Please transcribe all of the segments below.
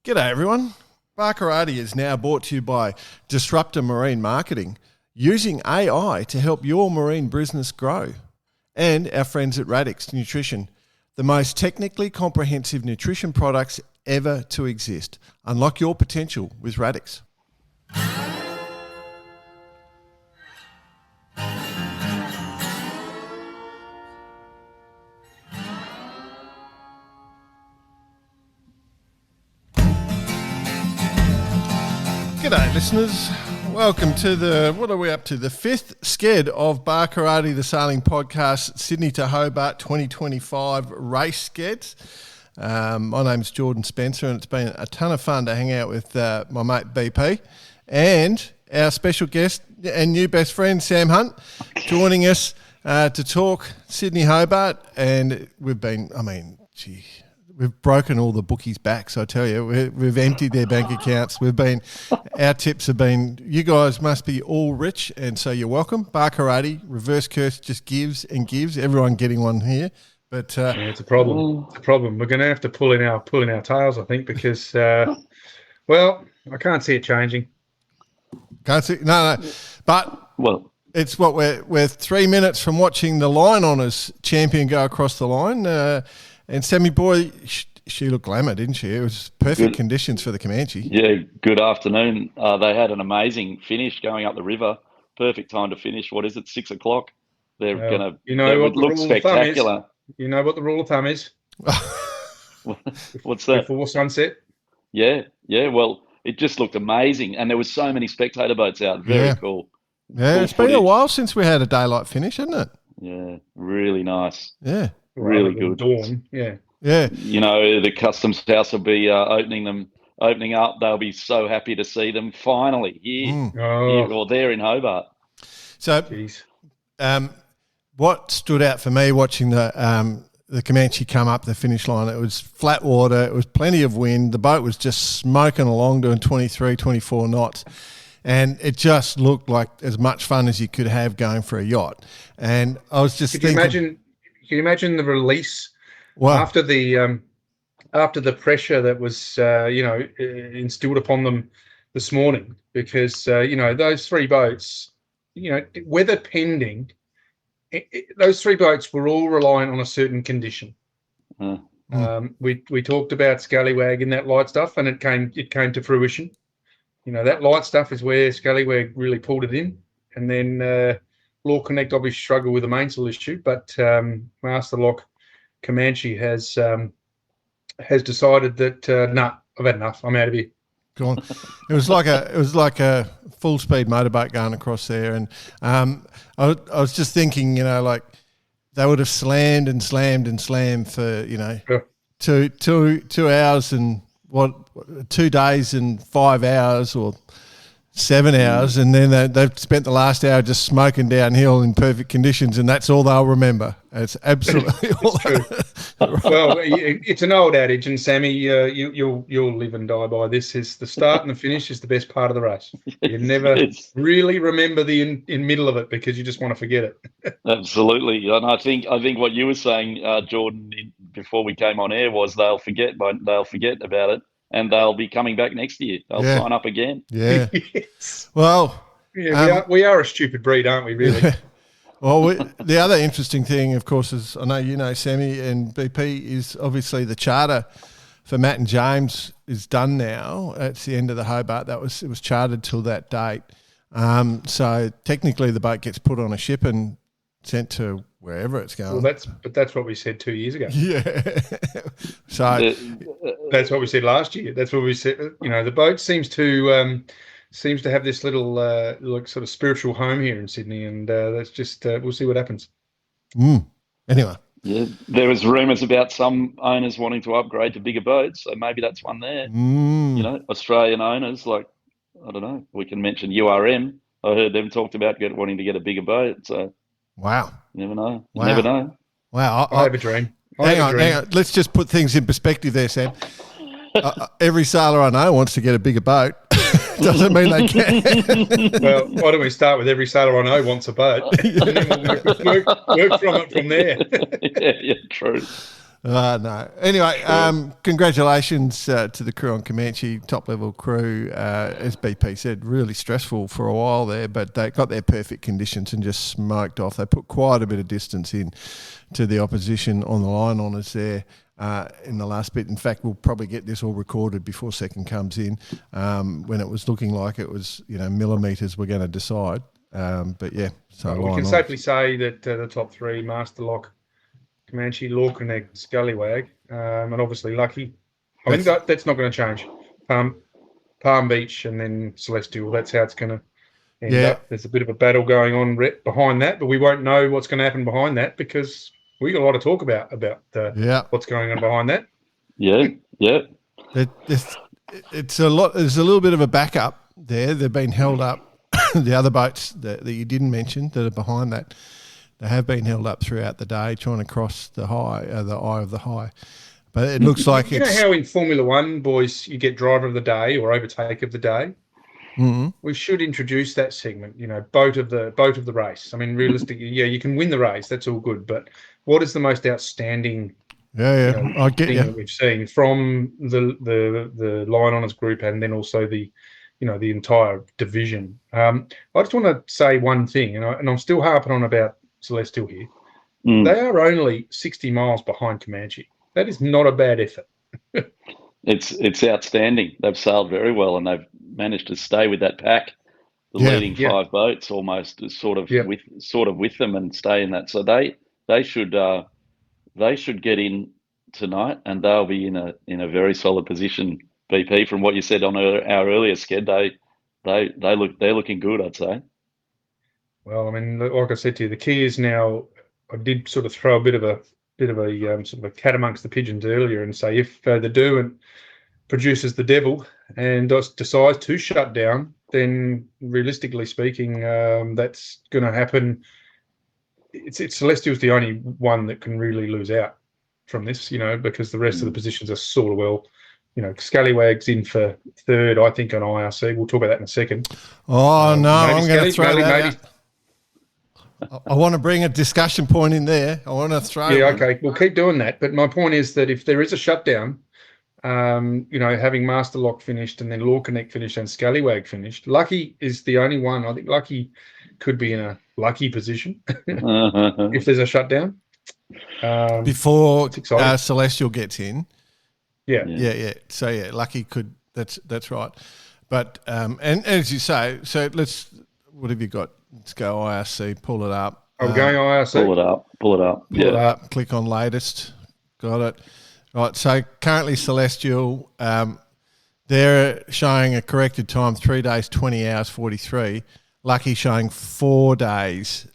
G'day everyone. Barkarati is now brought to you by Disruptor Marine Marketing, using AI to help your marine business grow. And our friends at Radix Nutrition, the most technically comprehensive nutrition products ever to exist. Unlock your potential with Radix. G'day listeners, welcome to what are we up to? The fifth Sked of Barkarati, the sailing podcast, Sydney to Hobart 2025 race Skeds. My name's Jordan Spencer and it's been a ton of fun to hang out with my mate BP and our special guest and new best friend Sam Hunt joining us to talk Sydney Hobart. And we've broken all the bookies' backs, I tell you. We've emptied their bank accounts. Our tips have been, you guys must be all rich, and so you're welcome. Barkarati, reverse curse just gives and gives. Everyone getting one here. But yeah, it's a problem. It's a problem. We're going to have to pull in our tails, I think, because, well, I can't see it changing. Can't see, no. But it's what we're 3 minutes from watching the Line Honours champion go across the line. And Sammy boy, she looked glamour, didn't she? It was perfect conditions for the Comanche. Yeah, good afternoon. They had an amazing finish going up the river. Perfect time to finish. What is it, 6 o'clock? They're going to, it would look spectacular. You know what the rule of thumb is? What's that? Before sunset? Yeah. Well, it just looked amazing. And there was so many spectator boats out. Very cool. Yeah, it's been a while since we had a daylight finish, hasn't it? Yeah, really nice. Yeah. Really good. Dawn, yeah. You know, the Customs House will be opening up. They'll be so happy to see them finally here or there in Hobart. So, what stood out for me watching the Comanche come up the finish line, it was flat water, it was plenty of wind, the boat was just smoking along doing 23, 24 knots. And it just looked like as much fun as you could have going for a yacht. And I was just thinking... Can you imagine the release after the pressure that was instilled upon them this morning? Because those three boats, weather pending, those three boats were all relying on a certain condition. We talked about Scallywag and that light stuff, and it came to fruition. That light stuff is where Scallywag really pulled it in, and then. Law Connect obviously struggled with the mainsail issue, but Master Lock Comanche has decided that I've had enough. I'm out of here. Go on. It was like a full speed motorboat going across there, and I was just thinking, like they would have slammed and slammed and slammed for 2 hours and 2 days and 5 hours or 7 hours, and then they've spent the last hour just smoking downhill in perfect conditions, and that's all they'll remember. It's absolutely all. Well, it's an old adage, and Sammy, you'll live and die by this: is the start and the finish is the best part of the race. You never really remember the in middle of it because you just want to forget it. Absolutely, and I think what you were saying, Jordan, before we came on air was they'll forget about it. And they'll be coming back next year. They'll sign up again. Yeah. Yes. Well, we are a stupid breed, aren't we? Really. Well, the other interesting thing, of course, is I know Sammy and BP is obviously the charter for Matt and James is done now. It's the end of the Hobart. It was chartered till that date. So technically, the boat gets put on a ship and sent to wherever it's going. Well, that's what we said 2 years ago. Yeah. So that's what we said last year. That's what we said. The boat seems to have this little sort of spiritual home here in Sydney, and that's just we'll see what happens. Anyway. Yeah, there was rumours about some owners wanting to upgrade to bigger boats, so maybe that's one there. Australian owners, like, I don't know, we can mention URM. I heard them talked about wanting to get a bigger boat, so... Wow. You never know. Wow. Never know. Wow. I have a dream. Hang on. Let's just put things in perspective there, Sam. Every sailor I know wants to get a bigger boat. Doesn't mean they can. Well, why don't we start with every sailor I know wants a boat, and then we'll work from there. Yeah, true. No. Anyway, congratulations to the crew on Comanche, top-level crew. As BP said, really stressful for a while there, but they got their perfect conditions and just smoked off. They put quite a bit of distance in to the opposition on the line on us there in the last bit. In fact, we'll probably get this all recorded before second comes in when it was looking like it was, millimetres were going to decide. But, yeah. So we can safely say that the top three, Master Lock, Comanche, Law Connect, Scallywag, and obviously Lucky. I think that's not going to change. Palm Beach and then Celestial, that's how it's going to end up. There's a bit of a battle going on behind that, but we won't know what's going to happen behind that because we got a lot to talk about what's going on behind that. Yeah. It's a lot. There's a little bit of a backup there. They've been held up. The other boats that you didn't mention that are behind that, they have been held up throughout the day trying to cross the eye of the high. But it looks like you know how in Formula One, boys, you get driver of the day or overtake of the day. Mm-hmm. We should introduce that segment. Boat of the race. I mean, realistically, you can win the race. That's all good. But what is the most outstanding? I get thing you. that we've seen from the line honours group and then also the entire division. I just want to say one thing, and I'm still harping on about Celestial here. They are only 60 miles behind Comanche. That is not a bad effort. It's outstanding. They've sailed very well, and they've managed to stay with that pack, the leading five boats, almost sort of with them, and stay in that. So they should get in tonight, and they'll be in a very solid position. BP, from what you said on our earlier Sked, they're looking good, I'd say. Well, I mean, like I said to you, the key is now. I did sort of throw a bit of a sort of a cat amongst the pigeons earlier and say if the Derwent produces the devil and decides to shut down, then realistically speaking, that's going to happen. It's Celestial's the only one that can really lose out from this, because the rest of the positions are sort of Scallywag's in for third, I think, on IRC. We'll talk about that in a second. Oh, no, I'm going to throw that out. I want to bring a discussion point in there. I want to throw. Yeah, okay. We'll keep doing that. But my point is that if there is a shutdown, having Master Lock finished and then Law Connect finished and Scallywag finished, Lucky is the only one. I think Lucky could be in a lucky position if there's a shutdown. Before Celestial gets in. Yeah. So, Lucky could. That's right. But, and as you say, so what have you got? Let's go IRC, pull it up. I'm going IRC. Pull it up. Pull it up. Click on latest. Got it. Right. So currently Celestial, they're showing a corrected time 3 days, 20 hours, 43. Lucky showing 4 days,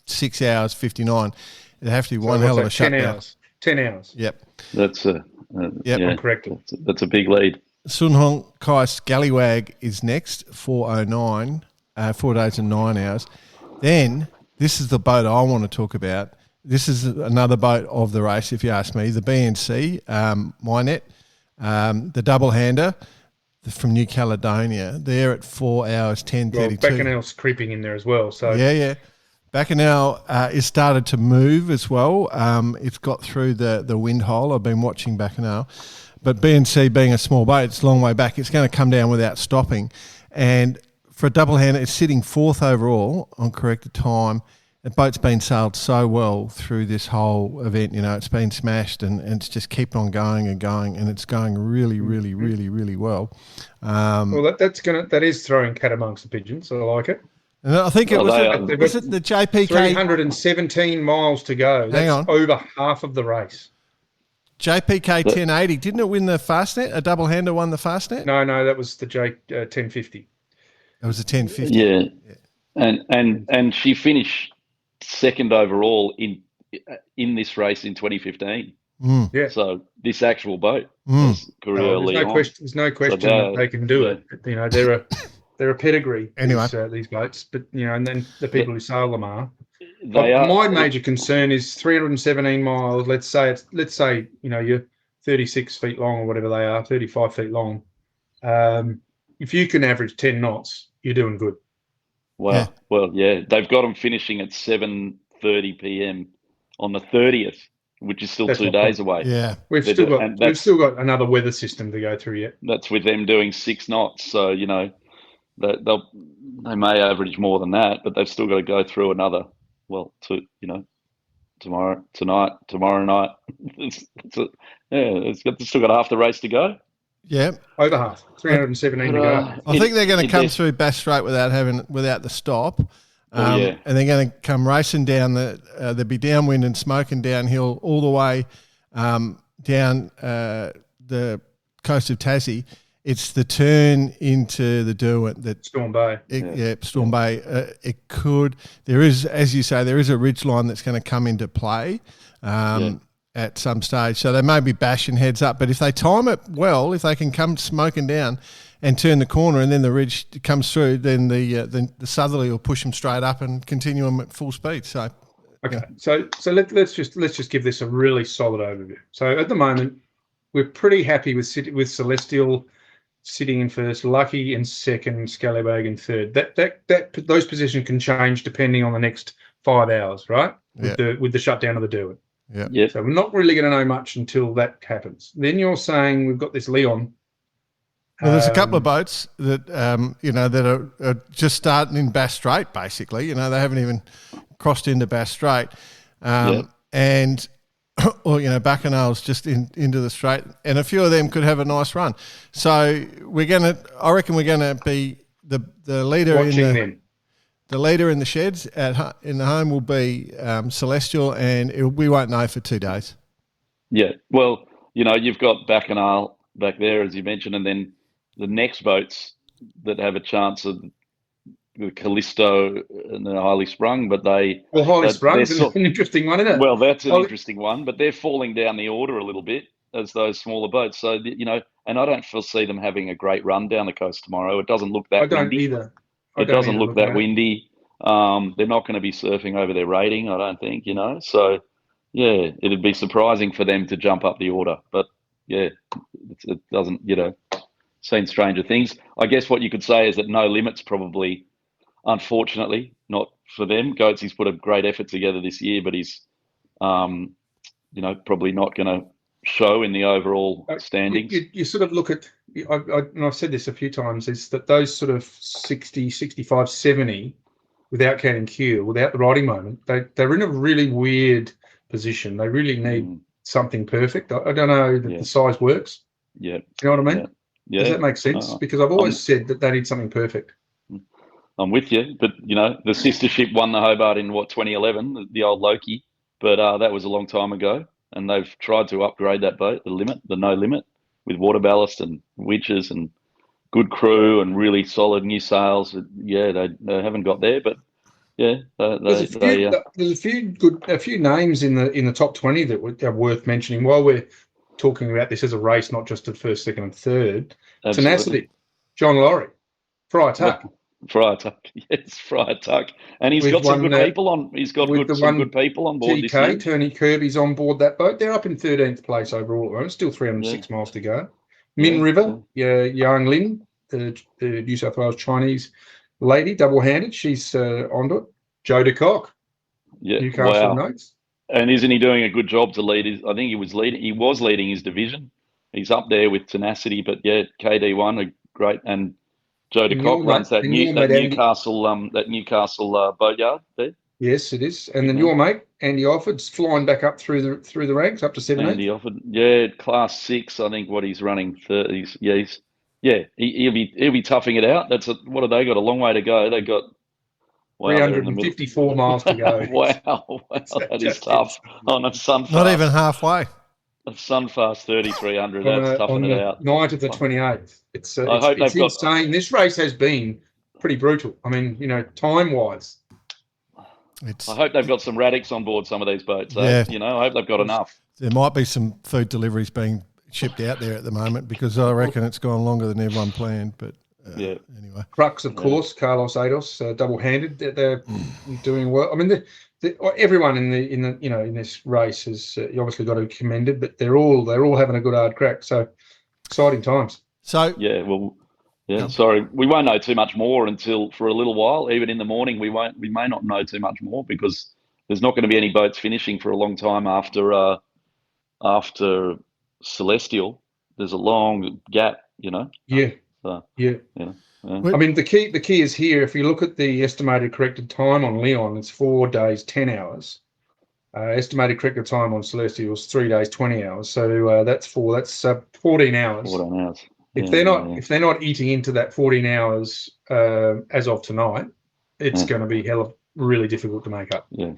6 hours, 59. It'd have to be one hell of a shutdown. 10 hours. Yep. That's I'm corrected. That's a big lead. Sun Hong Kai Scallywag is next, 4:09. 4 days and 9 hours. Then this is the boat I want to talk about. This is another boat of the race, if you ask me. The BNC, Mynet, the double hander from New Caledonia. They're at 4 hours 10:32. Well, Bacchanal's creeping in there as well. So yeah. Bacchanal is started to move as well. It's got through the wind hole. I've been watching Bacchanal, but BNC being a small boat, it's a long way back. It's going to come down without stopping, and for a double hander, it's sitting fourth overall on corrected time. The boat's been sailed so well through this whole event. It's been smashed and it's just kept on going and going, and it's going really, really, really, really well. Well, that is throwing cat amongst the pigeons. I like it. And I think was it the JPK 317 miles to go. That's over half of the race. JPK 1080 didn't it win the Fastnet? A double hander won the Fastnet? No, that was the 1050. It was a 1050. Yeah. And she finished second overall in this race in 2015. Yeah. So this actual boat was career lead. There's no question that they can do it. They're a pedigree. Anyway, these boats, but and then the people who sail them are. They my major concern is 317 miles. Let's say you're 36 feet long or whatever they are, 35 feet long. If you can average 10 knots, you're doing good. Wow. Well, yeah, they've got them finishing at 7:30 p.m. on the 30th, which is still That's 2 my days point. away. Yeah, we've still got another weather system to go through yet. That's with them doing 6 knots. So they may average more than that, but they've still got to go through another. Well, tomorrow night. It's still got half the race to go. Yeah, over half, 317 to go. I think they're going to come through Bass Strait without the stop. And they're going to come racing down there'll be downwind and smoking downhill all the way down the coast of Tassie. It's the turn into the Derwent that Storm Bay. Storm Bay. There is, as you say, there is a ridge line that's going to come into play at some stage. So they may be bashing heads up, but if they time it well, if they can come smoking down and turn the corner, and then the ridge comes through, then the southerly will push them straight up and continue them at full speed. So okay, so let's just give this a really solid overview. So at the moment, we're pretty happy with Celestial sitting in first, Lucky in second, Scallywag in third. Those positions can change depending on the next 5 hours, right? With the shutdown of the Derwent. Yeah. So we're not really going to know much until that happens. Then you're saying we've got this Leon. Well, there's a couple of boats that that are just starting in Bass Strait. Basically, they haven't even crossed into Bass Strait, and Bacchanal's just into the straight, and a few of them could have a nice run. So I reckon we're gonna be the leader the leader in the sheds in the home will be Celestial, and we won't know for 2 days. Yeah, well, you've got Bacchanal back there, as you mentioned, and then the next boats that have a chance of the Callisto and the Highly Sprung, but Highly Sprung is an interesting one, isn't it? Well, that's an interesting one, but they're falling down the order a little bit as those smaller boats. So, and I don't foresee them having a great run down the coast tomorrow. It doesn't look that windy. I don't either. It doesn't look that windy. They're not going to be surfing over their rating, I don't think, So, yeah, it'd be surprising for them to jump up the order. But, yeah, it doesn't, seen stranger things. I guess what you could say is that No Limit's probably, unfortunately, not for them. Goatsy's put a great effort together this year, but he's, probably not going to show in the overall standings. You sort of look at, and I've said this a few times, is that those sort of 60, 65, 70, without counting Q, without the riding moment, they're in a really weird position. They really need something perfect. I don't know that the size works. Yeah. You know what I mean? Yeah. Does that make sense? Because I've always said that they need something perfect. I'm with you, but the sister ship won the Hobart in 2011, the old Loki, but that was a long time ago, and they've tried to upgrade that boat, the No Limit, with water ballast and winches and good crew and really solid new sails. Yeah, they haven't got there, but yeah, there's a few names in the top 20 that are worth mentioning while we're talking about this as a race, not just at first, second, and third. Absolutely. Tenacity, John Laurie, Friar Tuck. Yes, Friar Tuck, and he's got some good people on. He's got some good people on board. TK, Tony Kirby's on board that boat. They're up in 13th place overall at the moment. Still 306 miles to go. Min River, Yang Lin, the New South Wales Chinese lady, double-handed. She's onto it. Joe DeCock, Newcastle Notes. And isn't he doing a good job to lead? I think he was leading his division. He's up there with Tenacity, but KD1 are great, and Joe DeCock runs that Newcastle boatyard there. Yes, it is. And then your mate Andy Alford's flying back up through the ranks up to 17. Andy Alford, class 6. I think what he's running 30s. He'll be toughing it out. What have they got? A long way to go. They got 354 miles to go. Wow, that is tough on a Sunfast. Not even halfway. A Sunfast 3300. That's toughing it out. Night of the 28th. It's insane. This race has been pretty brutal. I mean, time-wise. I hope they've got some Radix on board some of these boats. I hope they've got enough. There might be some food deliveries being shipped out there at the moment because I reckon it's gone longer than everyone planned. But anyway, Crux, of course, Carlos Eidos, double-handed. They're doing well. I mean, everyone in this race has obviously got to be commended, but they're all having a good hard crack. So exciting times. So sorry, we won't know too much more until for a little while. Even in the morning, we may not know too much more because there's not going to be any boats finishing for a long time after after Celestial, there's a long gap, you know. Yeah. So, yeah. I mean, the key is here. If you look at the estimated corrected time on Leon, it's 4 days, 10 hours. Estimated corrected time on Celestial is 3 days, 20 hours. So that's 14 hours. 14 hours. If they're not eating into that 14 hours as of tonight, it's going to be really difficult to make up. Yeah.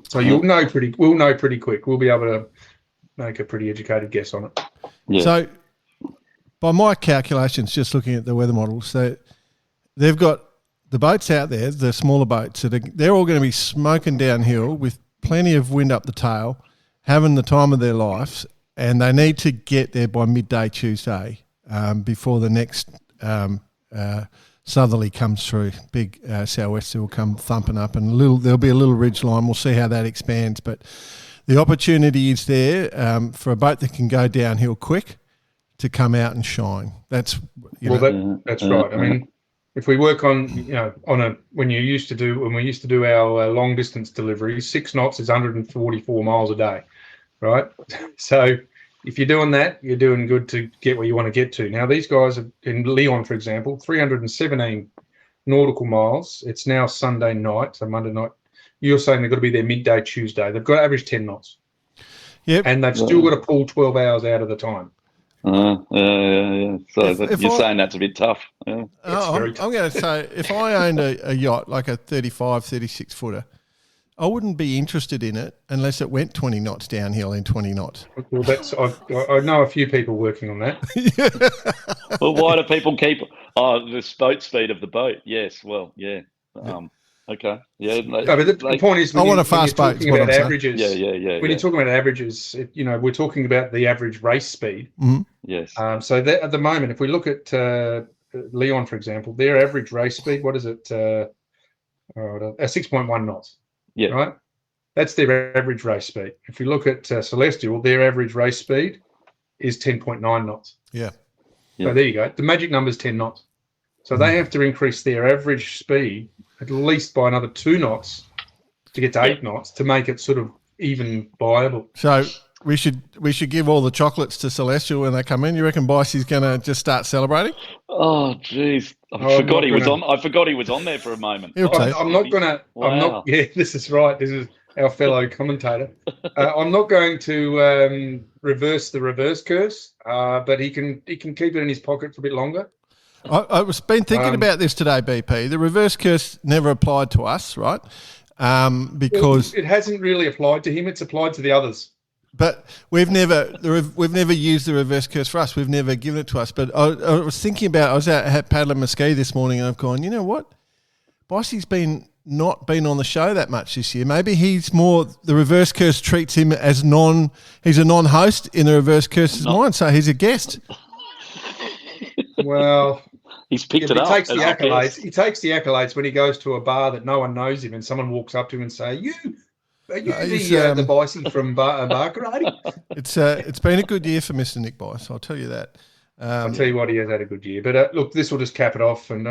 So we'll know pretty quick. We'll be able to make a pretty educated guess on it. Yeah. So, by my calculations, just looking at the weather models, so they've got the boats out there, the smaller boats, so they're all going to be smoking downhill with plenty of wind up the tail, having the time of their lives, and they need to get there by midday Tuesday before the next southerly comes through. Big sou'wester will come thumping up, and there'll be a little ridge line. We'll see how that expands, but the opportunity is there for a boat that can go downhill quick to come out and shine. That's that's right. I mean, if we work on when we used to do our long distance deliveries, 6 knots is 144 miles a day, right? So if you're doing that, you're doing good to get where you want to get to. Now these guys in Leon, for example, 317 nautical miles. It's now Sunday night, so Monday night. You're saying they've got to be there midday Tuesday. They've got to average 10 knots. Yep. And they've still got to pull 12 hours out of the time. Yeah. So you're saying that's a bit tough. Yeah. I'm going to say, if I owned a yacht, like a 35, 36 footer, I wouldn't be interested in it unless it went 20 knots downhill in 20 knots. Well, I know a few people working on that. Well, why do people keep the boat speed of the boat? Yes. Well, yeah. Okay. Yeah. But the point is, I want a fast boat. About averages. Yeah. When you're talking about averages, we're talking about the average race speed. Mm-hmm. Yes. So that, at the moment, if we look at Leon, for example, their average race speed, what is it? 6.1 knots. Yeah. Right. That's their average race speed. If you look at Celestial, their average race speed is 10.9 knots. Yeah. So there you go. The magic number is 10 knots. So they have to increase their average speed at least by another 2 knots to get to 8 knots to make it sort of even viable. So we should give all the chocolates to Celestial when they come in. You reckon Bicey's going to just start celebrating? Oh, jeez. I forgot he was on there for a moment. I'm not going to. Wow. I'm not. Yeah, this is right. This is our fellow commentator. I'm not going to reverse the reverse curse, but he can keep it in his pocket for a bit longer. I was been thinking about this today, BP. The reverse curse never applied to us, right? Because it hasn't really applied to him. It's applied to the others. But we've never used the reverse curse for us. We've never given it to us. But I was thinking about. I was out paddling my ski this morning, and I've gone. You know what? Bicey's not been on the show that much this year. Maybe he's more. The reverse curse treats him as He's a non-host in the reverse curse's mind, so he's a guest. Well. He's picked it up. He takes the accolades when he goes to a bar that no one knows him, and someone walks up to him and say, "Are you the Bicey from Barkarati?" It's been a good year for Mr. Nick Bice. I'll tell you that. I'll tell you what, he has had a good year. But look, this will just cap it off. And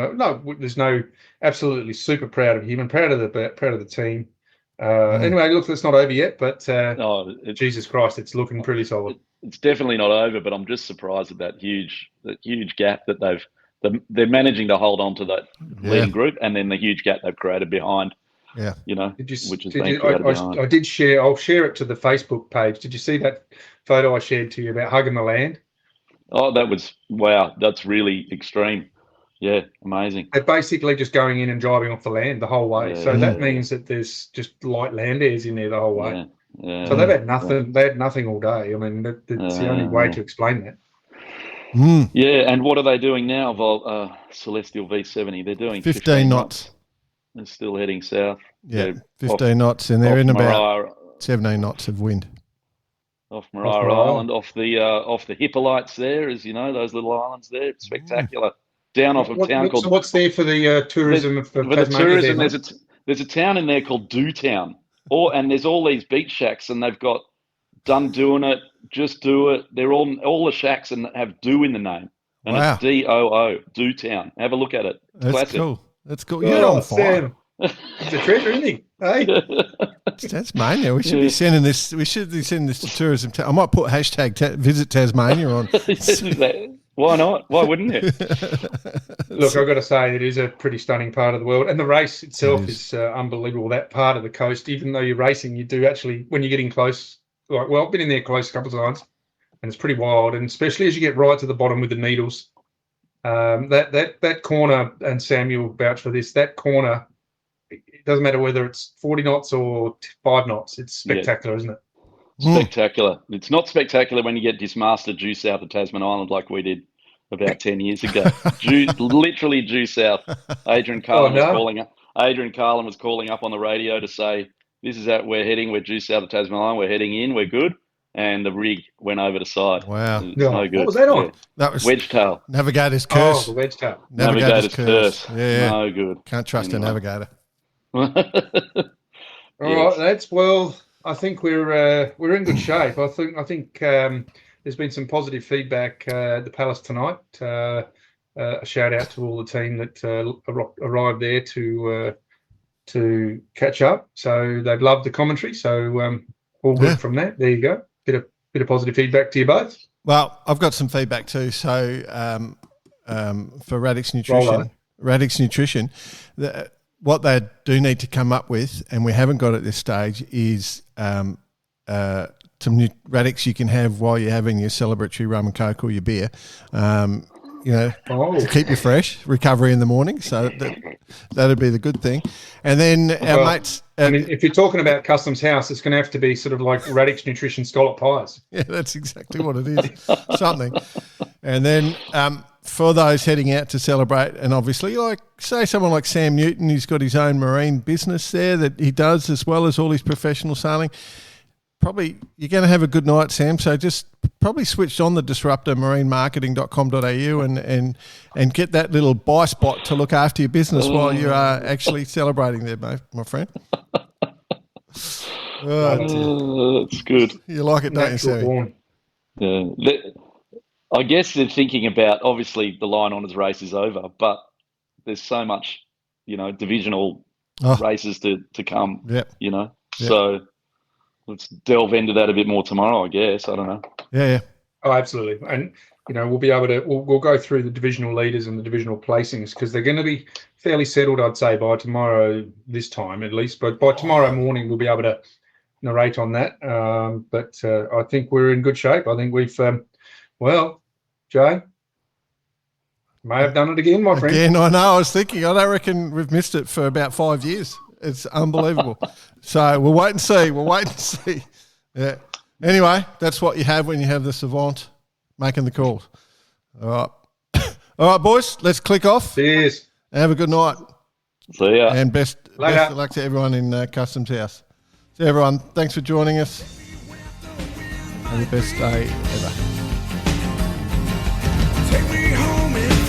absolutely super proud of him and proud of the team. Anyway, look, it's not over yet, but Jesus Christ, it's looking pretty solid. It's definitely not over, but I'm just surprised at that huge gap that they're managing to hold on to that leading group, and then the huge gap they've created behind. Yeah, which has been created behind. I did share. I'll share it to the Facebook page. Did you see that photo I shared to you about hugging the land? Oh, wow! That's really extreme. Yeah, amazing. They're basically just going in and driving off the land the whole way. So that means that there's just light land airs in there the whole way. Yeah. So they've had nothing. They had nothing all day. I mean, that's the only way to explain that. Mm. Yeah, and what are they doing now, Celestial V70? They're doing 15 knots. They're still heading south. Yeah, 15 knots, and they're in about 17 knots of wind. Off Maria Island, off the Hippolytes there, as you know, those little islands there. It's spectacular. Down off of town called... So what's there for the tourism of Tasmania? For the tourism, there's a town in there called Do Town. And there's all these beach shacks, and they've got Done Doing It, Just Do It. They're all the shacks and have Do in the name. And It's DOO, Do Town. Have a look at it. It's classic. Cool. That's cool. You're on fire. He's a treasure, isn't he? Hey, Tasmania. We should be sending this. We should be sending this to tourism. I might put hashtag visit Tasmania on. Why not? Why wouldn't you? Look, I've got to say, it is a pretty stunning part of the world, and the race itself is unbelievable. That part of the coast, even though you're racing, you do actually, when you're getting close. Like, well, I've been in there close a couple of times, and it's pretty wild. And especially as you get right to the bottom with the needles, that corner, and Samuel vouch for this. That corner, it doesn't matter whether it's 40 knots or 5 knots. It's spectacular, isn't it? Spectacular. It's not spectacular when you get dismasted due south of Tasman Island like we did about 10 years ago. Literally due south. Adrian Carlin was calling up on the radio to say, this is we're heading. We're due south of Tasman Island. We're heading in. We're good. And the rig went over the side. Wow. It's no good. What was that on? Yeah. That was wedge tail. Navigator's curse. Oh, the wedge tail. Navigator's curse. Yeah. No good. Can't trust a navigator. All right, lads. Well, I think we're in good shape. I think there's been some positive feedback at the Palace tonight. A shout out to all the team that arrived there to catch up. So they've loved the commentary. So all good from that. There you go. Bit of positive feedback to you both. Well, I've got some feedback too. So for Radix Nutrition, what they do need to come up with, and we haven't got at this stage, is some Radix you can have while you're having your celebratory rum and coke or your beer. To keep you fresh, recovery in the morning. So that'd be the good thing. And then our mates. I mean, if you're talking about Customs House, it's going to have to be sort of like Radix Nutrition scallop pies. Yeah, that's exactly what it is. Something. And then for those heading out to celebrate, and obviously, like, say someone like Sam Newton, who's got his own marine business there that he does as well as all his professional sailing. Probably you're going to have a good night, Sam. So just probably switch on the disruptormarinemarketing.com.au and get that little buy spot to look after your business while you are actually celebrating there, mate, my friend. That's good. You like it, don't you, Sam? Yeah. I guess they're thinking about, obviously the Lion Honours race is over, but there's so much, divisional races to come. Yep. So let's delve into that a bit more tomorrow, I guess. I don't know. Yeah. Oh, absolutely. And, we'll be able to, we'll go through the divisional leaders and the divisional placings because they're going to be fairly settled, I'd say, by tomorrow, this time at least. But by tomorrow morning, we'll be able to narrate on that. But I think we're in good shape. I think we've, Jay, may have done it again, my friend. Again, I know. I was thinking, I don't reckon we've missed it for about 5 years. It's unbelievable. So we'll wait and see. Yeah. Anyway, that's what you have when you have the savant making the calls. All right. All right, boys, let's click off. Cheers. Have a good night. See ya. And best of luck to everyone in Customs House. So everyone, thanks for joining us. Have the best day ever. Take me home and